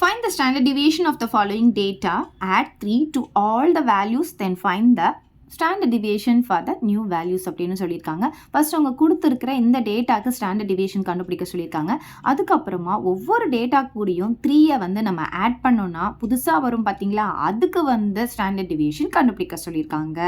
Find the standard deviation of the following data, add 3 to all the values, then find the standard deviation for the new values அப்படின்னு சொல்லியிருக்காங்க. First அவங்க கொடுத்துருக்கிற இந்த டேட்டாக்கு standard deviation கண்டுபிடிக்க சொல்லியிருக்காங்க. அதுக்கப்புறமா ஒவ்வொரு டேட்டா கூடயும் 3 வந்து நம்ம ஆட் பண்ணோம்னா புதுசாக வரும் பார்த்தீங்களா, அதுக்கு வந்து ஸ்டாண்டர்ட் டிவியேஷன் கண்டுபிடிக்க சொல்லியிருக்காங்க.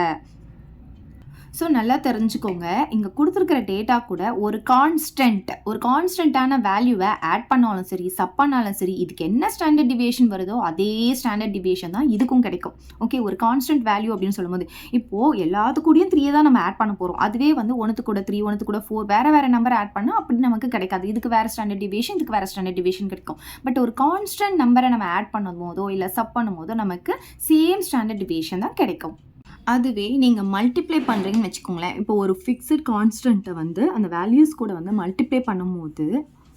ஸோ நல்லா தெரிஞ்சுக்கோங்க, இங்கே கொடுத்துருக்கிற டேட்டா கூட ஒரு கான்ஸ்டன்ட்டான வேல்யூவை ஆட் பண்ணாலும் சரி சப் பண்ணாலும் சரி, இதுக்கு என்ன ஸ்டாண்டர்ட் டிவியேஷன் வருதோ அதே ஸ்டாண்டர்ட் டிவியேஷன் தான் இதுக்கும் கிடைக்கும். ஓகே, ஒரு கான்ஸ்டன்ட் வேல்யூ அப்படின்னு சொல்லும்போது இப்போது எல்லாத்துக்கூடையும் 3 தான் நம்ம ஆட் பண்ண போகிறோம். அதுவே வந்து 1 கூட 3 1 கூட 4 வேறு நம்பர் ஆட் பண்ணால் அப்படி நமக்கு கிடைக்காது. இதுக்கு வேறு ஸ்டாண்டர்ட் டிவியேஷன், இதுக்கு வேறு ஸ்டாண்டர்ட் டிவியேஷன் கிடைக்கும். பட் ஒரு கான்ஸ்டன்ட் நம்பரை நம்ம ஆட் பண்ணும் போதோ இல்லை சப் பண்ணும் போதோ நமக்கு சேம் ஸ்டாண்டர்ட் டிவியேஷன் தான் கிடைக்கும். அதுவே நீங்கள் மல்டிப்ளை பண்ணுறீங்கன்னு வச்சுக்கோங்களேன், இப்போ ஒரு ஃபிக்ஸட் கான்ஸ்டன்ட்டை வந்து அந்த வேல்யூஸ் கூட வந்து மல்டிப்ளை பண்ணும்போது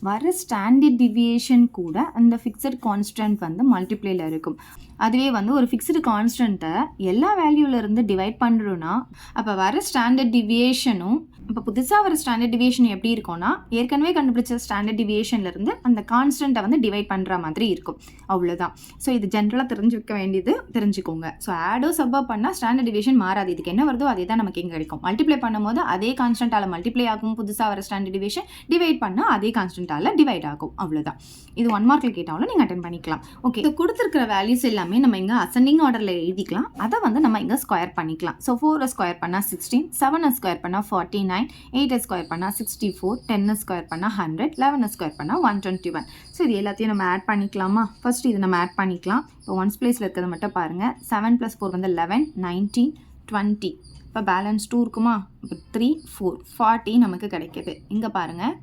வர ஸ்டாண்டர்ட் டிவியேஷன் கூட அந்த ஃபிக்ஸட் கான்ஸ்டன்ட் வந்து மல்டிப்ளையில் இருக்கும். அதுவே வந்து ஒரு ஃபிக்ஸ்டு கான்ஸ்டன்ட்டை எல்லா வேல்யூவிலேருந்து டிவைட் பண்ணுறோன்னா அப்போ வர ஸ்டாண்டர்ட் டிவியேஷனும் இப்போ புதுசாக வர ஸ்டாண்டர்ட் டிவியேஷன் எப்படி இருக்கும்னா ஏற்கனவே கண்டுபிடிச்ச ஸ்டாண்டர்ட் டிவியேஷன்லேருந்து அந்த கான்ஸ்டன்ட்டை வந்து டிவைட் பண்ணுற மாதிரி இருக்கும். அவ்வளோதான். ஸோ இது ஜென்ரலாக தெரிஞ்சுக்க வேண்டியது தெரிஞ்சுக்கோங்க. ஸோ ஆடோ சப்பா பண்ணால் ஸ்டாண்டர்ட் டிவியேஷன் மாறாது. இதுக்கு என்ன வருதோ அதே தான் நமக்கு எங்கே கிடைக்கும். மல்டிப்ளை பண்ணும்போது அதே கான்ஸ்டன்ட்டால் மல்டிப்ளை ஆகும். புதுசாக வர ஸ்டாண்டர்ட் டிவியேஷன் டிவைட் பண்ணால் அதே கான்ஸ்டன்ட்டால் டிவைட் ஆகும். அவ்வளோதான். இது 1 மார்க்கில் கேட்டாலும் நீங்கள் அட்டென்ட் பண்ணிக்கலாம். ஓகே, இது கொடுத்துருக்கிற வேல்யூஸ் எல்லாமே நம்ம இங்கே அசெண்டிங் ஆர்டரில் எழுதிக்கலாம். அதை வந்து நம்ம இங்கே ஸ்கொயர் பண்ணிக்கலாம். ஸோ 4 ஸ்கொயர் பண்ணால் 16, 7 ஸ்கொயர் பண்ணால் 49, 8 ஸ்கொயர் பண்ணால் 64, 10 ஸ்கொயர் பண்ணால் 100, 11 ஸ்கொயர் பண்ணால் 121. ஸோ இது எல்லாத்தையும் நம்ம ஆட் பண்ணிக்கலாமா? ஃபர்ஸ்ட் இது நம்ம ஆட் பண்ணிக்கலாம். இப்போ ஒன்ஸ் பிளேஸில் இருக்கிறத மட்டும் பாருங்கள். 7 + 4 வந்து 11, 19, 20. இப்போ பேலன்ஸ் 2 இருக்குமா? இப்போ 3, 4, 40 நமக்கு கிடைக்கிது. இங்கே பாருங்கள்,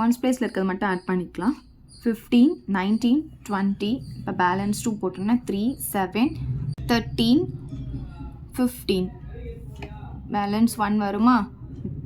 ஒன்ஸ் பிளேஸில் இருக்கிறது மட்டும் ஆட் பண்ணிக்கலாம். 15, 19, 20. இப்போ பேலன்ஸ் 2 போட்டோம்னா 3, 7, 13, 15. பேலன்ஸ் 1 வருமா?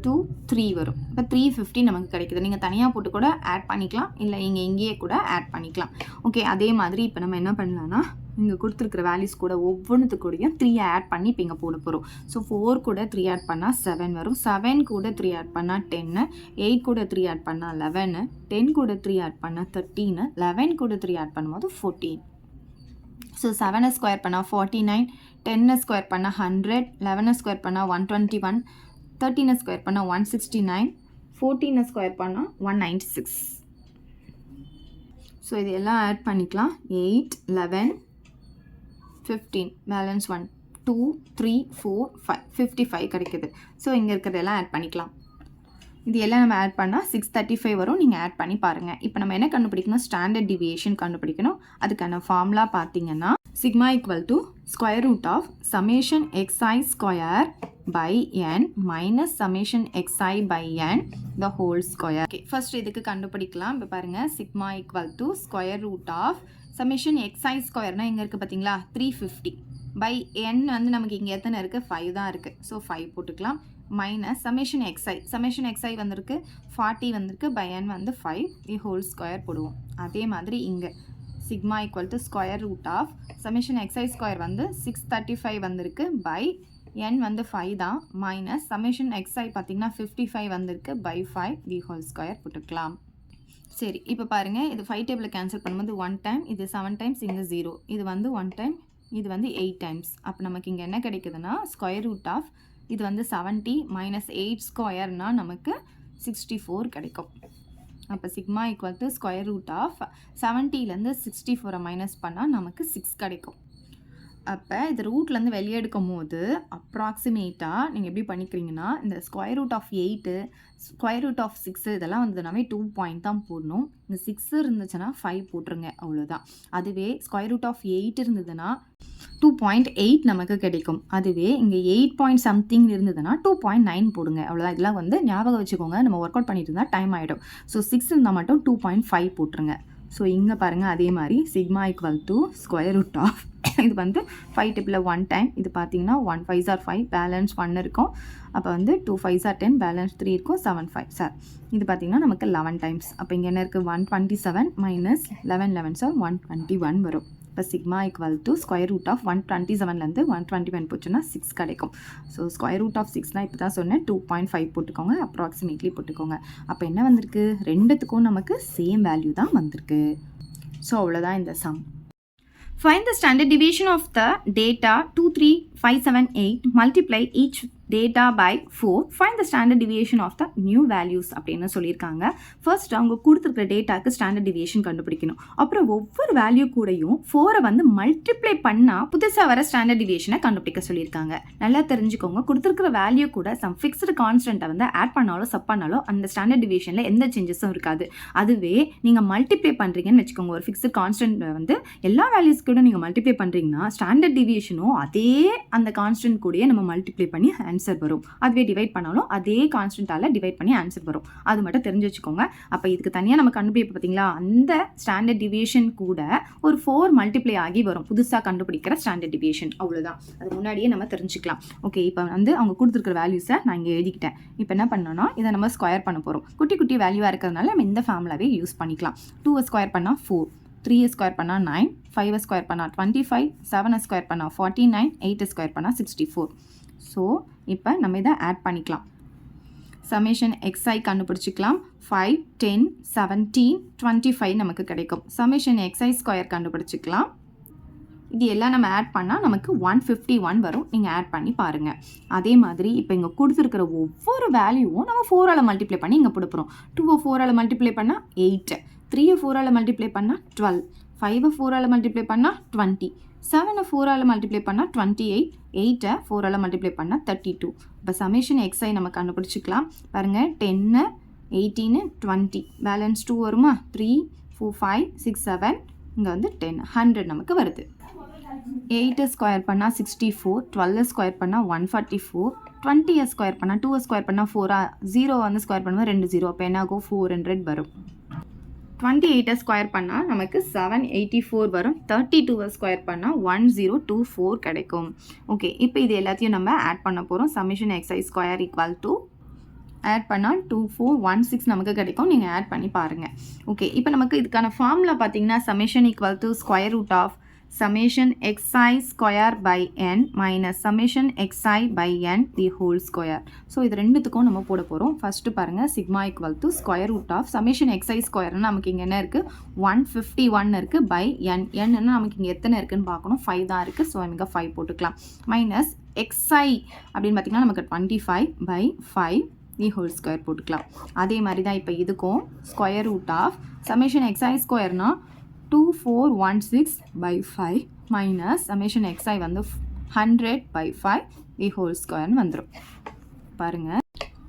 2, 3 வரும். இப்போ 350 நமக்கு கிடைக்குது. நீங்கள் தனியாக போட்டு கூட ஆட் பண்ணிக்கலாம், இல்லை நீங்கள் இங்கேயே கூட ஆட் பண்ணிக்கலாம். ஓகே, அதே மாதிரி இப்போ நம்ம என்ன பண்ணலான்னா இங்கே கொடுத்துருக்குற வேல்யூஸ் கூட ஒவ்வொன்றுத்துக்கூடையும் 3 ஆட் பண்ணி இப்போ இங்கே போட போகிறோம். ஸோ 4 கூட 3 ஆட் பண்ணால் 7 வரும். 7 கூட 3 ஆட் பண்ணால் 10, 8 கூட 3 ஆட் பண்ணால் 11, 10 கூட 3 ஆட் பண்ணால் 13, 11 கூட 3 ஆட் பண்ணும்போது 14. ஸோ 7 ஸ்கொயர் பண்ணால் 49, 10 ஸ்கொயர் பண்ணால் 100, 11 ஸ்கொயர் பண்ணால் 121, 13 ஸ்கொயர் பண்ணால் 169, 14 ஸ்கொயர் பண்ணால் 196. ஸோ இது எல்லாம் ஆட் பண்ணிக்கலாம். 8, 11, 15, பேலன்ஸ் 1, 2, 3, 4, 5, 55 கிடைக்குது. ஸோ இங்கே இருக்கிறதெல்லாம் ஆட் பண்ணிக்கலாம். இது எல்லாம் நம்ம ஆட் பண்ணால் 635 வரும். நீங்கள் ஆட் பண்ணி பாருங்கள். இப்போ நம்ம என்ன கண்டுபிடிக்கணும்? ஸ்டாண்டர்ட் டிவியேஷன் கண்டுபிடிக்கணும். அதுக்கான ஃபார்முலா பார்த்தீங்கன்னா sigma equal to square root of summation xi square by n minus summation xi by n the whole square. Okay, first இதுக்கு கண்டுபிடிக்கலாம். இப்போ பாருங்கள், sigma equal to square root of summation xi ஸ்கொயர்னா எங்கே இருக்குது பார்த்தீங்களா? 350 by n வந்து நமக்கு இங்கே எத்தனை இருக்குது? 5 தான் இருக்குது. ஸோ 5 போட்டுக்கலாம். மைனஸ் சமேஷன் xi வந்திருக்கு 40 வந்திருக்கு, by n வந்து 5, தி ஹோல் ஸ்கொயர் போடுவோம். அதே மாதிரி இங்கே sigma equal to square root of summation xi square வந்து 635 வந்திருக்கு, by n வந்து 5 தான், மைனஸ் சமேஷன் xi பார்த்திங்கன்னா 55 வந்திருக்கு, by 5, தி ஹோல் ஸ்கொயர் போட்டுக்கலாம். சரி, இப்போ பாருங்கள், இது 5 டேபிளில் கேன்சல் பண்ணும்போது 1 டைம், இது 7 டைம்ஸ், இங்கே 0, இது வந்து 1 டைம், இது வந்து 8 டைம்ஸ். அப்போ நமக்கு இங்கே என்ன கிடைக்குதுன்னா ஸ்கொயர் ரூட் ஆஃப் இது வந்து 70 மைனஸ் 8 ஸ்கொயர்னால் நமக்கு 64 கிடைக்கும். அப்போ sigma equal to square root of 70லேருந்து 64 மைனஸ் பண்ணால் நமக்கு 6 கிடைக்கும். அப்போ இது ரூட்லேருந்து வெளியே எடுக்கும் போது அப்ராக்சிமேட்டாக நீங்கள் எப்படி பண்ணிக்கிறீங்கன்னா இந்த square root of 8, square root of 6 இதெல்லாம் வந்ததுனாவே 2 பாயிண்ட் தான் போடணும். இந்த 6 இருந்துச்சுன்னா 5 போட்டுருங்க, அவ்வளோதான். அதுவே ஸ்கொயர் ரூட் ஆஃப் 8 இருந்ததுன்னா 2.8 நமக்கு கிடைக்கும். அதுவே இங்கே 8 பாயிண்ட் சம்திங் இருந்ததுன்னா 2.9 போடுங்க, அவ்வளோதான். இதெல்லாம் வந்து ஞாபகம் வச்சுக்கோங்க. நம்ம ஒர்க் அவுட் பண்ணிட்டு இருந்தால் டைம் ஆகிடும். ஸோ 6 இருந்தால் மட்டும் 2.5 போட்டுருங்க. ஸோ இங்கே பாருங்கள், அதே மாதிரி sigma equal to square root of இது வந்து 5 டிப்பில் 1 டைம், இது பார்த்தீங்கன்னா 1 5s are 5, பேலன்ஸ் 1 இருக்கும். அப்போ வந்து 2 5s are 10, பேலன்ஸ் 3 இருக்கும், 7 5 சார். இது பார்த்தீங்கன்னா நமக்கு 11 டைம்ஸ். அப்போ இங்கே என்ன இருக்குது? 127 மைனஸ் 11 11s are 121 வரும். இப்போ sigma equal to square root of 127லேருந்து 121 போச்சுன்னா 6 கிடைக்கும். ஸோ ஸ்கொயர் ரூட் ஆஃப் 6னால் இப்போ தான் சொன்னேன், 2.5 போட்டுக்கோங்க, அப்ராக்சிமேட்லி போட்டுக்கோங்க. அப்போ என்ன வந்திருக்கு? ரெண்டுத்துக்கும் நமக்கு சேம் வேல்யூ தான் வந்திருக்கு. ஸோ அவ்வளோதான் இந்த some. Find the standard deviation of the data 23578, multiply each data by 4, find the standard deviation of the new values அப்படின்னு சொல்லியிருக்காங்க. ஃபர்ஸ்ட் அவங்க கொடுத்துருக்கிற டேட்டாக்கு ஸ்டாண்டர்ட் டிவியேஷன் கண்டுபிடிக்கணும். அப்புறம் ஒவ்வொரு வேல்யூ கூடயும் 4 வந்து மல்டிப்ளை பண்ணால் புதுசாக வர ஸ்டாண்டர்ட் டிவியேஷனை கண்டுபிடிக்க சொல்லியிருக்காங்க. நல்லா தெரிஞ்சுக்கோங்க, கொடுத்துருக்கிற வேல்யூ கூட சம் ஃபிக்ஸ்டு கான்ஸ்டன்ட்டை வந்து ஆட் பண்ணாலும் சப் பண்ணாலும் அந்த ஸ்டாண்டர்ட் டிவியேஷனில் எந்த சேஞ்சஸும் இருக்காது. அதுவே நீங்கள் மல்டிப்ளை பண்ணுறீங்கன்னு வச்சுக்கோங்க, ஒரு ஃபிக்ஸ்டு கான்ஸ்டன்ட் வந்து எல்லா வேல்யூஸ் கூட நீங்கள் மல்டிப்ளை பண்ணுறீங்கன்னா ஸ்டாண்டர்ட் டிவியேஷனும் அதே அந்த கான்ஸ்டன்ட் கூடயே நம்ம மல்டிப்ளை பண்ணி ஆன்சர் வரும். அதுவே டிவைட் பண்ணாலும் அதே கான்ஸ்டன்ட்டால் டிவைட் பண்ணி ஆன்சர் வரும். அது மட்டும் தெரிஞ்சு வச்சுக்கோங்க. அப்போ இதுக்கு தனியாக நம்ம கண்டுபிடிப்போம் பார்த்தீங்களா, அந்த ஸ்டாண்டர்ட் டிவியேஷன் கூட ஒரு 4 மல்டிப்ளை ஆகி வரும் புதுசாக கண்டுபிடிக்கிற ஸ்டாண்டர்ட் டிவியேஷன். அவ்வளோதான், அது முன்னாடியே நம்ம தெரிஞ்சுக்கலாம். ஓகே, இப்போ வந்து அவங்க கொடுத்துருக்கிற வேல்யூஸை நான் இங்கே எழுதிக்கிட்டேன். இப்போ என்ன பண்ணோன்னா இதை நம்ம ஸ்கொயர் பண்ண போகிறோம். குட்டி குட்டி வேல்யூவாக இருக்கிறதுனால நம்ம இந்த ஃபார்முலாவே யூஸ் பண்ணிக்கலாம். 2 ஸ்கொயர் பண்ணால் 4, 3 ஸ்கொயர் பண்ணால் 9, 5 ஸ்கொயர் பண்ணால் 25, 7 ஸ்கொயர் பண்ணால் 49, 8 ஸ்கொயர் பண்ணால் 64. ஸோ இப்போ நம்ம இதை ஆட் பண்ணிக்கலாம். Summation xi கண்டுபிடிச்சிக்கலாம். 5, 10, 17, 25 நமக்கு கிடைக்கும். சமேஷன் xi ஸ்கொயர் கண்டுபிடிச்சிக்கலாம். இது எல்லாம் நம்ம ஆட் பண்ணால் நமக்கு 151 வரும். நீங்கள் ஆட் பண்ணி பாருங்கள். அதே மாதிரி இப்போ இங்கே கொடுத்துருக்கிற ஒவ்வொரு வேல்யூவும் நம்ம 4ஆல் மல்டிப்ளை பண்ணி இங்கே போடுறோம். 2 4ஆல் மல்டிப்ளை பண்ணால் 8, 3 4ஆல் மல்டிப்ளை பண்ணால் 12, 5 4ஆல் மல்டிப்ளை பண்ணால் 20, 7 4ஆல் மல்டிப்ளை பண்ணால் 28, 8 4ஆல் மல்டிப்ளை பண்ணால் 32. இப்போ சமேஷன் xi நம்ம கண்டுபிடிச்சிக்கலாம். பாருங்கள், 10, 18, 20, பேலன்ஸ் 2 வருமா, 3, 4, 5, 6, 7, இங்கே வந்து 10, 100 நமக்கு வருது. 8 ஸ்கொயர் பண்ணால் 64, 12 ஸ்கொயர் பண்ணால் 144, 20 ஸ்கொயர் பண்ணால் 2 ஸ்கொயர் பண்ணால் 4, 0 வந்து ஸ்கொயர் பண்ணும்போது 2 0, அப்போ என்ன ஆகும், 400 வரும். 28 ஸ்கொயர் பண்ணால் நமக்கு 784 வரும். 32 ஸ்கொயர் பண்ணால் 1024 கிடைக்கும். ஓகே, இப்போ இது எல்லாத்தையும் நம்ம ஆட் பண்ண போகிறோம். Summation xi square equal to add பண்ணால் 2416 நமக்கு கிடைக்கும். நீங்கள் ஆட் பண்ணி பாருங்கள். ஓகே, இப்போ நமக்கு இதுக்கான ஃபார்முலா பார்த்தீங்கன்னா summation equal to square root of summation xi square by n minus summation xi by n the whole square. So இது ரெண்டுத்துக்கும் நம்ம போட போகிறோம். ஃபஸ்ட்டு பாருங்கள், sigma equal to square root of summation xi ஸ்கொயர்னு நமக்கு இங்கே என்ன இருக்குது, 151 இருக்குது பை n. என்னன்னா நமக்கு இங்கே எத்தனை இருக்குதுன்னு பார்க்கணும், 5 தான் இருக்குது. ஸோ இங்கே 5 போட்டுக்கலாம். மைனஸ் xi அப்படின்னு பார்த்திங்கன்னா நமக்கு 25 பை 5 தி ஹோல் ஸ்கொயர் போட்டுக்கலாம். அதே மாதிரி தான் இப்போ இதுக்கும் square root of summation xi ஸ்கொயர்னால் 2416 by 5 மைனஸ் சமேஷன் xi வந்து 100 by 5 தி ஹோல் ஸ்கொயர்னு வந்துடும். பாருங்கள்,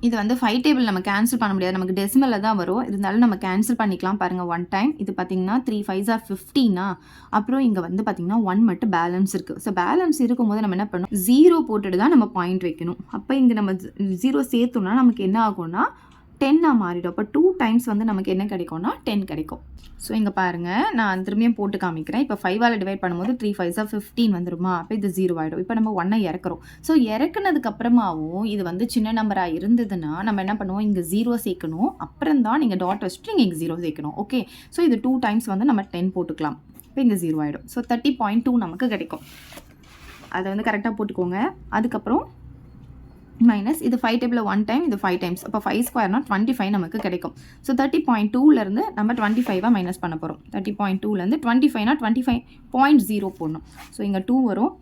இது வந்து 5 டேபிள் நம்ம கேன்சல் பண்ண முடியாது, நமக்கு டெசிமலில் தான் வரும். இருந்தாலும் நம்ம கேன்சல் பண்ணிக்கலாம். பாருங்கள், 1 டைம் இது பார்த்திங்கன்னா 3 5s are 15. அப்புறம் இங்கே வந்து பார்த்திங்கன்னா 1 மட்டும் பேலன்ஸ் இருக்குது. ஸோ பேலன்ஸ் இருக்கும்போது நம்ம என்ன பண்ணணும், 0 போட்டுட்டு தான் நம்ம பாயிண்ட் வைக்கணும். அப்போ இங்கே நம்ம 0 சேர்த்தோம்னா நமக்கு என்ன ஆகும்னா 10 மாறிடும். அப்போ 2 டைம்ஸ் வந்து நமக்கு என்ன கிடைக்கும்னா 10 கிடைக்கும். ஸோ இங்கே பாருங்கள், நான் திரும்பியும் போட்டு காமிக்கிறேன். இப்போ 5ஆல் டிவைட் பண்ணும்போது 3 5s are 15 வந்துருமா, அப்போ இது 0 ஆகிடும். இப்போ நம்ம 1 இறக்குறோம். ஸோ இறக்குனதுக்கப்புறமாவும் இது வந்து சின்ன நம்பராக இருந்ததுன்னா நம்ம என்ன பண்ணுவோம், இங்கே 0 சேர்க்கணும். அப்புறம் தான் நீங்கள் டாட் வச்சுட்டு நீங்கள் இங்கே 0 சேர்க்கணும். ஓகே, ஸோ இது 2 டைம்ஸ் வந்து நம்ம 10 போட்டுக்கலாம். இப்போ இங்கே 0 ஆகிடும். ஸோ 30.2 நமக்கு கிடைக்கும். அதை வந்து கரெக்டாக போட்டுக்கோங்க. அதுக்கப்புறம் மைனஸ் இது 5 டேபிளில் 1 டைம், இது 5 டைம்ஸ். அப்போ 5 ஸ்கொயர்னால் 25 நமக்கு கிடைக்கும். ஸோ 30.2லேருந்து நம்ம 25 மைனஸ் பண்ண போகிறோம். 30.2லேருந்து 25னா 25.0 போடணும். ஸோ இங்கே 2 வரும்,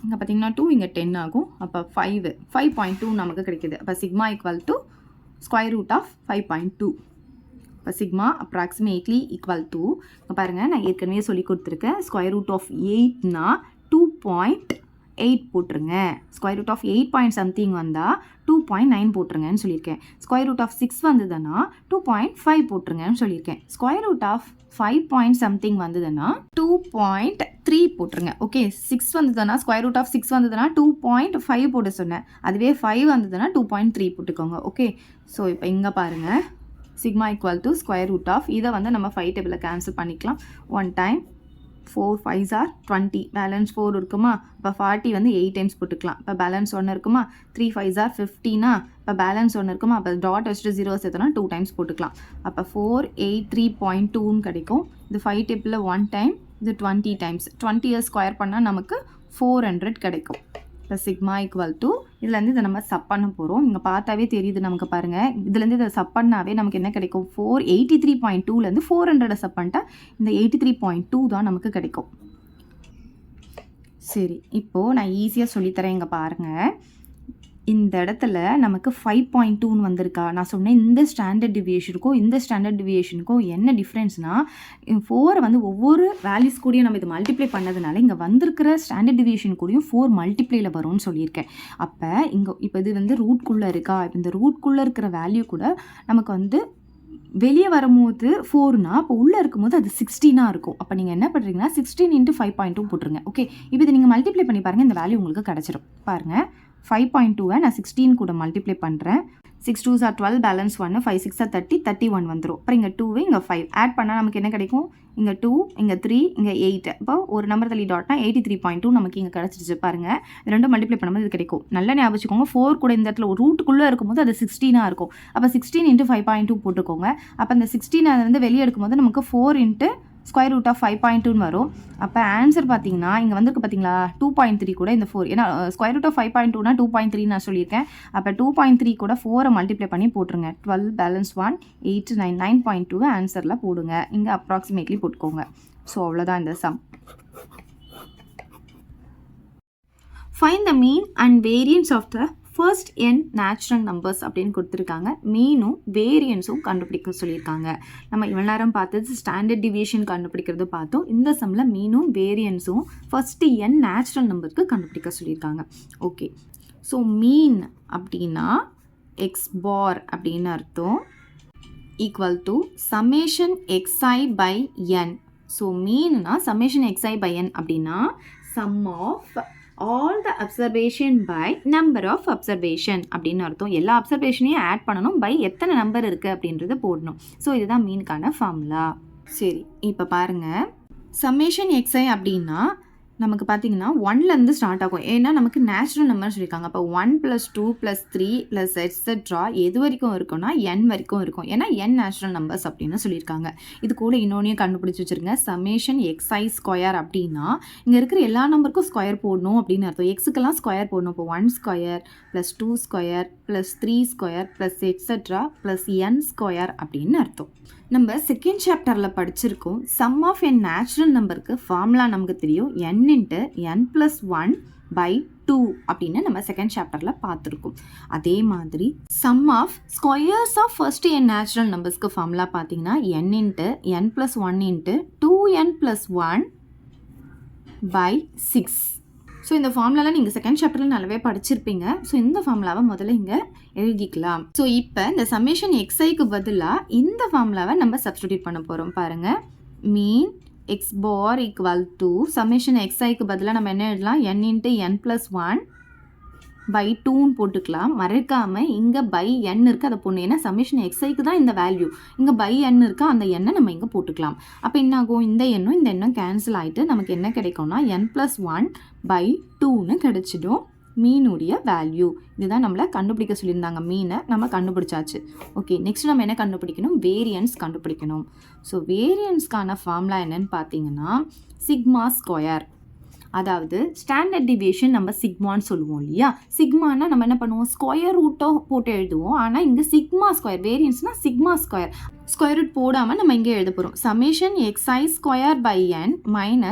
இங்கே பார்த்தீங்கன்னா 2, இங்கே 10 ஆகும். அப்போ 5.2 நமக்கு கிடைக்கிது. அப்போ sigma equal to square root of 5.2. இப்போ சிக்மா அப்ராக்சிமேட்லி ஈக்குவல் டு, இப்போ பாருங்கள், நான் ஏற்கனவே சொல்லி கொடுத்துருக்கேன். ஸ்கொயர் ரூட் ஆஃப் 8னா 2.8 போட்டுருங்க. Square root of 8 point something வந்தால் 2.9 போட்டுருங்கன்னு சொல்லியிருக்கேன். ஸ்கொயர் ரூட் ஆஃப் 6 வந்ததுன்னா 2.5 போட்டுருங்கன்னு சொல்லியிருக்கேன். Square root of 5 point something வந்ததுன்னா 2.3 போட்டுருங்க. ஓகே, 6 வந்ததுன்னா ஸ்கொயர் ரூட் ஆஃப் 6 வந்ததுன்னா 2.5 போட்டு சொன்னேன். அதுவே 5 வந்ததுன்னா 2.3 போட்டுக்கோங்க. ஓகே, ஸோ இப்போ இங்கே பாருங்கள், sigma equal to square root of, இதை வந்து நம்ம 5 டேபிளில் கேன்சல் பண்ணிக்கலாம். 1 டைம் 4 5s are 20, பேலன்ஸ் 4 இருக்குமா, இப்போ 40 வந்து 8 டைம்ஸ் போட்டுக்கலாம். இப்போ பேலன்ஸ் 1 இருக்குமா, 3 5s are 15, இப்போ பேலன்ஸ் 1 இருக்குமா, அப்போ டாட் வச்சுட்டு 0 சேர்த்தோன்னா 2 டைம்ஸ் போட்டுக்கலாம். அப்போ 483.2ன்னு கிடைக்கும். இது 5 டேபிளில் 1 டைம், இது 20 டைம்ஸ். 20 ஸ்கொயர் பண்ணால் நமக்கு 400 கிடைக்கும். ப்ளஸ் சிக்மா ஈக்குவல் டு இதுலேருந்து இதை நம்ம சப் பண்ண போகிறோம். இங்கே பார்த்தாவே தெரியுது நமக்கு பாருங்கள். இதுலேருந்து இதை சப் பண்ணாவே நமக்கு என்ன கிடைக்கும்? 483.2லேருந்து 400 சப் பண்ணிட்டா இந்த 83.2 தான் நமக்கு கிடைக்கும். சரி, இப்போது நான் ஈஸியாக சொல்லித்தரேன். இங்கே பாருங்கள், இந்த இடத்துல நமக்கு 5.2ன்னு வந்திருக்கா. நான் சொன்னேன் இந்த ஸ்டாண்டர்ட் டிவியேஷனுக்கும் இந்த ஸ்டாண்டர்ட் டிவியேஷனுக்கும் என்ன டிஃப்ரென்ஸ்னால் 4 வந்து ஒவ்வொரு வேல்யூஸ் கூடயும் நம்ம இது மல்டிப்ளை பண்ணதுனால இங்கே வந்திருக்கிற ஸ்டாண்டர்ட் டிவியேஷன் கூடயும் 4 மல்டிப்ளையில் வரும்னு சொல்லியிருக்கேன். அப்போ இங்கே இப்போ இது வந்து ரூட்குள்ளே இருக்கா, இந்த ரூட்குள்ளே இருக்கிற வேல்யூ கூட நமக்கு வந்து வெளியே வரும்போது 4னா அப்போ உள்ளே இருக்கும்போது அது 16 இருக்கும். அப்போ நீங்கள் என்ன பண்ணுறீங்கன்னா 16 × 5.2 போட்டுருங்க. ஓகே, இப்போ இதை நீங்கள் மல்டிப்ளை பண்ணி பாருங்கள், இந்த வேல்யூ உங்களுக்கு கிடச்சிடும். பாருங்கள், 5.2 நான் 16 கூட மல்டிப்ளை பண்ணுறேன். 6 2s are 12, பேலன்ஸ் 1, 5 6 are 30, 31 வந்துடும். அப்புறம் இங்கே 2 இங்கே 5 ஆட் பண்ணால் நமக்கு என்ன கிடைக்கும்? இங்கே 2 இங்கே 3 இங்கே 8. இப்போ ஒரு நம்பர் தள்ளி டாட்னா 83.2 நமக்கு இங்கே கிடச்சிருச்சு. பாருங்கள், இது ரெண்டும் மல்டிப்ளை பண்ணும்போது இது கிடைக்கும். நல்லா ஞாபகம் வச்சுக்கோங்க, 4 கூட இந்த இடத்துல ஒரு ரூட்டுக்குள்ளே இருக்கும்போது அது 16 இருக்கும். அப்போ 16 × 5.2 போட்டுக்கோங்க. அப்போ இந்த 16 அதை வந்து வெளியே எடுக்கும்போது நமக்கு 4 × ஸ்கொயர் ரூட் ஆஃப் 5.2ன்னு வரும். அப்போ ஆன்சர் பார்த்தீங்கன்னா இங்கே வந்துருக்கு பார்த்தீங்களா 2.3 கூட இந்த 4, ஏன்னா ஸ்கொயர் ரூட் ஆஃப் 5.2னா 2.3 நான் சொல்லியிருக்கேன். அப்போ 2.3 கூட 4 மல்டிப்ளை பண்ணி போட்டுருங்க. 12 பேலன்ஸ் 1 8 9 9.2 ஆன்சரில் போடுங்க. இங்கே அப்ராக்சிமேட்லி போட்டுக்கோங்க. ஸோ அவ்வளோதான் இந்த sum. Find the mean and variance of the first n natural numbers அப்படின்னு கொடுத்துருக்காங்க. மீனும் வேரியன்ஸும் கண்டுபிடிக்க சொல்லியிருக்காங்க. நம்ம இவ்வளோ நேரம் பார்த்தது ஸ்டாண்டர்ட் டிவியேஷன் கண்டுபிடிக்கிறது பார்த்தோம். இந்த சம்மில் மீனும் வேரியன்ஸும் ஃபர்ஸ்ட்டு n நேச்சுரல் நம்பருக்கு கண்டுபிடிக்க சொல்லியிருக்காங்க. ஓகே, ஸோ மீன் அப்படின்னா எக்ஸ் பார் அப்படின்னு அர்த்தம், equal to summation xi by n. So மீன்னா சம்மேஷன் xi by n அப்படின்னா sum of all the observation by number of observation அப்படின்னு அர்த்தம். எல்லா அப்சர்வேஷனையும் ஆட் பண்ணணும், பை எத்தனை நம்பர் இருக்குது அப்படின்றத போடணும். ஸோ இதுதான் மீனுக்கான ஃபார்முலா. சரி, இப்போ பாருங்கள், சம்மேஷன் xi அப்படின்னா நமக்கு பார்த்தீங்கன்னா 1லேருந்து ஸ்டார்ட் ஆகும். ஏன்னா நமக்கு நேச்சுரல் நம்பர்னு சொல்லியிருக்காங்க. அப்போ 1 + 2 + 3 + எட்ஸெட்ரா எது வரைக்கும் இருக்கும்னா n வரைக்கும் இருக்கும். ஏன்னா n நேச்சுரல் நம்பர்ஸ் அப்படின்னு சொல்லியிருக்காங்க. இது கூட இன்னொன்றையும் கண்டுபிடிச்சி வச்சுருங்க. சம்மேஷன் xi² அப்படின்னா இங்கே இருக்கிற எல்லா நம்பருக்கும் ஸ்கொயர் போடணும் அப்படின்னு அர்த்தம். எக்ஸுக்கெல்லாம் ஸ்கொயர் போடணும். இப்போ 1² + 2² + 3² + எட்ஸெட்ரா + n² அப்படின்னு அர்த்தம். நம்ம செகண்ட் சாப்டரில் படிச்சிருக்கோம். சம் ஆஃப் என் நேச்சுரல் நம்பருக்கு ஃபார்முலா நமக்கு தெரியும், n × n + 1/2 அப்படின்னு நம்ம செகண்ட் சாப்டரில் பார்த்துருக்கோம். அதே மாதிரி sum of squares of first n natural நம்பர்ஸ்க்கு ஃபார்முலா பார்த்தீங்கன்னா n × n + 1 × 2n + 1/6. ஸோ இந்த ஃபார்முலாலாம் நீங்கள் செகண்ட் சாப்டரில் நல்லாவே படிச்சிருப்பீங்க. ஸோ இந்த ஃபார்முலாவை முதல்ல இங்கே எழுதிக்கலாம். ஸோ இப்போ இந்த சம்மேஷன் xiக்கு பதிலாக இந்த ஃபார்முலாவை நம்ம சப்ஸ்டிடியூட் பண்ண போகிறோம். பாருங்கள், mean X bar equal to summation xiக்கு பதிலாக நம்ம என்ன எழுதலாம்? n × n + 1/2ன்னு போட்டுக்கலாம். மறக்காமல் இங்கே பை n இருக்குது, அதை போடணும். ஏன்னா சம்மேஷன் xiக்கு தான் இந்த வேல்யூ, இங்கே பை n இருக்கா, அந்த எண்ணை நம்ம இங்கே போட்டுக்கலாம். அப்போ என்ன ஆகும்? இந்த எண்ணும் கேன்சல் ஆகிட்டு நமக்கு என்ன கிடைக்கும்னா n + 1/2ன்னு கிடைச்சிடும் மீனுடைய வேல்யூ. இதுதான் நம்மளை கண்டுபிடிக்க சொல்லியிருந்தாங்க. மீனை நம்ம கண்டுபிடிச்சாச்சு. ஓகே, நெக்ஸ்ட் நம்ம என்ன கண்டுபிடிக்கணும்? வேரியன்ஸ் கண்டுபிடிக்கணும். ஸோ வேரியன்ஸ்க்கான ஃபார்முலா என்னன்னு பார்த்தீங்கன்னா σ². அதாவது ஸ்டாண்டர்ட் டிவியேஷன் நம்ம சிக்மான்னு சொல்லுவோம் இல்லையா? சிக்மானா நம்ம என்ன பண்ணுவோம்? ஸ்கொயர் ரூட்டோ போட்டு எழுதுவோம். ஆனால் இங்கே σ², வேரியன்ஸ்னா σ². ஸ்கொயர் ரூட் போடாமல் நம்ம இங்கே எழுத போகிறோம். Summation xi² n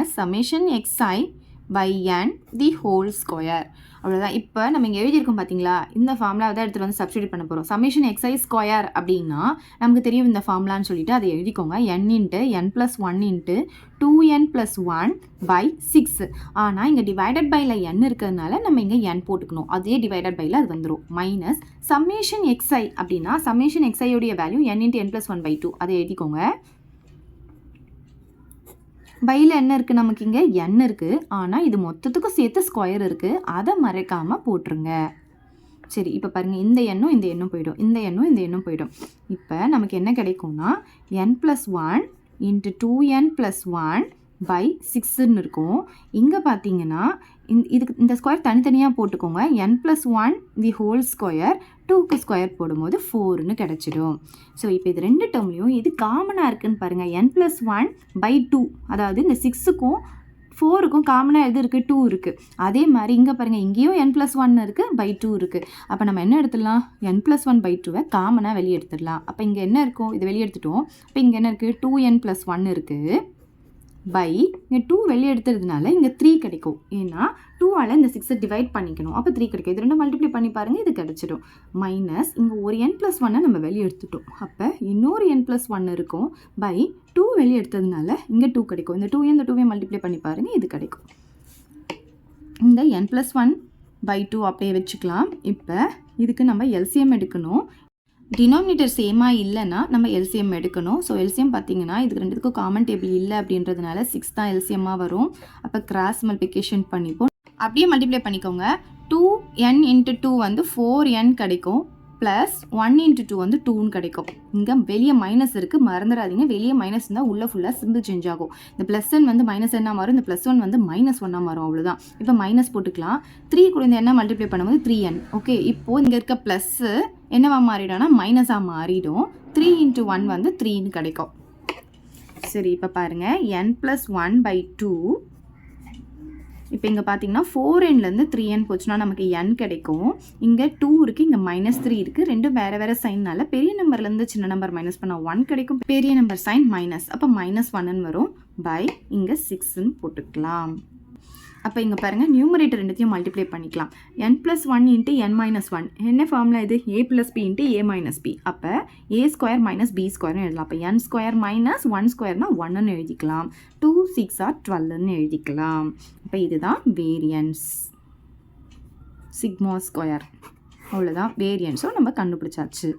- summation xi/n the whole square. அவ்வளோதான். இப்போ நம்ம இங்கே எழுதியிருக்கோம் பார்த்தீங்களா? இந்த ஃபார்முலாவை தான் எடுத்துகிட்டு வந்து சப்ஸ்டிடியூட் பண்ண போகிறோம். சம்மேஷன் xi² அப்படின்னா நமக்கு தெரியும் இந்த ஃபார்முலான்னு சொல்லிட்டு அதை எழுதிக்கோங்க. n × n + 1 × 2n + 1/6. ஆனால் இங்கே டிவைடட் பைல n இருக்கிறதுனால நம்ம இங்கே n போட்டுக்கணும். அதே டிவைடட் பைல அது வந்துடும். மைனஸ் சம்மேஷன் xi அப்படின்னா சம்மேஷன் xi-உடைய வேல்யூ n × n + 1/2. அதை எழுதிக்கோங்க. பையில் என்ன இருக்குது? நமக்கு இங்கே n இருக்குது. ஆனால் இது மொத்தத்துக்கும் சேர்த்து ஸ்கொயர் இருக்குது. அதை மறைக்காமல் போட்டுருங்க. சரி, இப்போ பாருங்கள், இந்த எண்ணும் போயிடும், இந்த எண்ணும் போயிடும். இப்போ நமக்கு என்ன கிடைக்கும்னா n + 1 × 2n + 1/6ன்னு இருக்கும். இங்கே பார்த்தீங்கன்னா இந்த ஸ்கொயர் தனித்தனியாக போட்டுக்கோங்க. n + 1 தி ஹோல் ஸ்கொயர் 2க்கு ஸ்கொயர் போடும்போது 4ன்னு கிடச்சிடும். ஸோ இப்போ இது ரெண்டு டேர்ம்லையும் இது காமனாக இருக்குதுன்னு பாருங்கள். n + 1/2, அதாவது இந்த 6க்கும் 4க்கும் காமனாக எது இருக்குது 2 இருக்குது. அதே மாதிரி இங்கே பாருங்கள் இங்கேயும் n+1 இருக்குது பை 2 இருக்குது. அப்போ நம்ம என்ன எடுத்துடலாம் n+1 பை 2வை காமனாக வெளியே எடுத்துடலாம். அப்போ இங்கே என்ன இருக்கும் இது வெளியே எடுத்துட்டோம். இப்போ இங்கே என்ன இருக்குது 2n+1 இருக்குது பை இங்கே 2 வெளியே எடுத்துறதுனால இங்கே 3 கிடைக்கும். ஏன்னா 2ஆல் இந்த 6 டிவைட் பண்ணிக்கணும். அப்போ 3 கிடைக்கும். இது ரெண்டும் மல்டிப்ளை பண்ணி பாருங்கள் இது கிடைச்சிடும். மைனஸ் இங்கே ஒரு n+1 நம்ம வெளியே எடுத்துட்டோம். அப்போ இன்னொரு n+1 இருக்கும் பை 2 வெளியே எடுத்ததுனால இங்கே 2 கிடைக்கும். இந்த 2 இந்த 2வை மல்டிப்ளை பண்ணி பாருங்கள் இது கிடைக்கும். இந்த n+1 பை 2 அப்படியே வச்சுக்கலாம். இப்போ இதுக்கு நம்ம எல்சிஎம் எடுக்கணும். டினாமினேட்டர் சேமாக இல்லைன்னா நம்ம எல்சிஎம் எடுக்கணும். ஸோ எல்சிஎம் பார்த்தீங்கன்னா இதுக்கு ரெண்டுத்துக்கும் காமன் டேபிள் இல்லை அப்படின்றதுனால 6 தான் எல்சிஎம்மாக வரும். அப்போ கிராஸ் மல்டிப்ளிகேஷன் பண்ணிப்போம். அப்படியே மல்டிப்ளை பண்ணிக்கோங்க. 2n × 2 வந்து 4n கிடைக்கும் ப்ளஸ் 1 × 2 வந்து 2ன்னு கிடைக்கும். இங்கே வெளியே மைனஸ் இருக்குது மறந்துடாதீங்க. வெளியே மைனஸ் இருந்தால் உள்ளே ஃபுல்லாக சிம்பிள் சேஞ்ச் ஆகும். இந்த +n வந்து -n மாறும். இந்த +1 வந்து -1 மாறும். அவ்வளோதான். இப்போ மைனஸ் போட்டுக்கலாம். 3 கூட இந்த என்ன மல்டிப்ளை பண்ணும்போது 3n. ஓகே இப்போது இங்கே இருக்க ப்ளஸ்ஸு என்னவா மாறிடும்னா மைனஸாக மாறிடும். 3 × 1 வந்து 3ன்னு கிடைக்கும். சரி இப்போ பாருங்கள் n+1 பை 2. இப்போ இங்கே பார்த்தீங்கன்னா 4nலேருந்து 3n போச்சுன்னா நமக்கு n கிடைக்கும். இங்கே 2 இருக்குது இங்கே -3 இருக்குது. ரெண்டும் வேறு வேறு சைன்னால பெரிய நம்பர்லேருந்து சின்ன நம்பர் மைனஸ் பண்ணால் 1 கிடைக்கும். பெரிய நம்பர் சைன் மைனஸ் அப்போ -1ன்னு வரும் பை இங்கே 6ன்னு போட்டுக்கலாம். அப்போ இங்கே பாருங்கள் நியூமரேட்டர் ரெண்டுத்தையும் மல்டிப்ளை பண்ணிக்கலாம். n+1 × n-1 என்ன ஃபார்முலா இது a + b × a - b. அப்போ a² - b² எழுதலாம். அப்போ n² - 1² 1ன்னு எழுதிக்கலாம். 2 6 are 12ன்னு எழுதிக்கலாம். அப்போ இதுதான் வேரியன்ஸ் சிக்மா ஸ்கொயர். அவ்வளோதான் வேரியன்ஸும் நம்ம கண்டுபிடிச்சாச்சு.